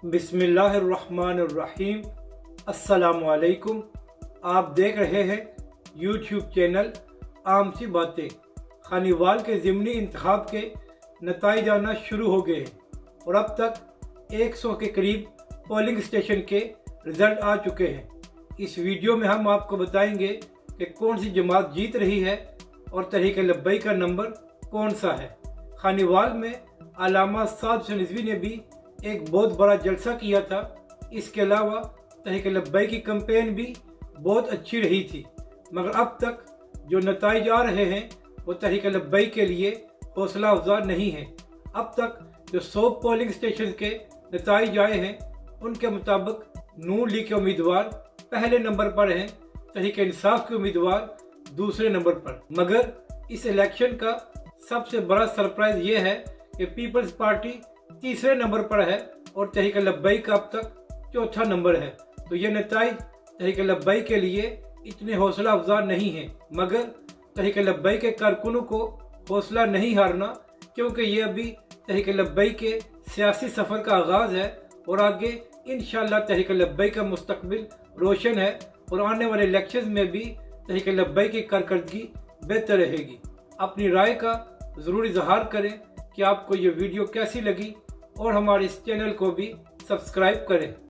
बिस्मिल्लाहिर्रहमानिर्रहीम। अस्सलामुअलैकुम। आप देख रहे हैं यूट्यूब चैनल आम सी बातें। खानीवाल के ज़िमनी इंतखाब के नताइज आना शुरू हो गए हैं और अब तक 100 के करीब पोलिंग स्टेशन के रिज़ल्ट आ चुके हैं। इस वीडियो में हम आपको बताएंगे कि कौन सी जमात जीत रही है और तहरीक लब्बैक का नंबर कौन सा है। खानीवाल में अल्लामा साद हुसैन रिज़वी ने भी एक बहुत बड़ा जलसा किया था। इसके अलावा तहरीक लब्बैक की कैंपेन भी बहुत अच्छी रही थी, मगर अब तक जो नताइज आ रहे हैं वो तहरीक लब्बैक के लिए हौसला अफजा नहीं है। अब तक जो 100 पोलिंग स्टेशन के नताइज आए हैं उनके मुताबिक नून लीग के उम्मीदवार पहले नंबर पर हैं, तहरीक इंसाफ के उम्मीदवार दूसरे नंबर पर। मगर इस इलेक्शन का सबसे बड़ा सरप्राइज ये है कि पीपल्स पार्टी तीसरे नंबर पर है और तहरीक लब्बैक का अब तक चौथा नंबर है। तो ये नताइज तहरीक लब्बैक के लिए इतने हौसला अफजा नहीं है, मगर तहरीक लब्बैक के कारकुनों को हौसला नहीं हारना, क्योंकि ये अभी तहरीक लब्बैक के सियासी सफ़र का आगाज़ है और आगे इंशाअल्लाह तहरीक लब्बैक का मुस्तकबिल रोशन है और आने वाले इलेक्शन में भी तहरीक लब्बैक की कारकर्दगी बेहतर रहेगी। अपनी राय का ज़रूर इजहार करें कि आपको ये वीडियो कैसी लगी और हमारे इस चैनल को भी सब्सक्राइब करें।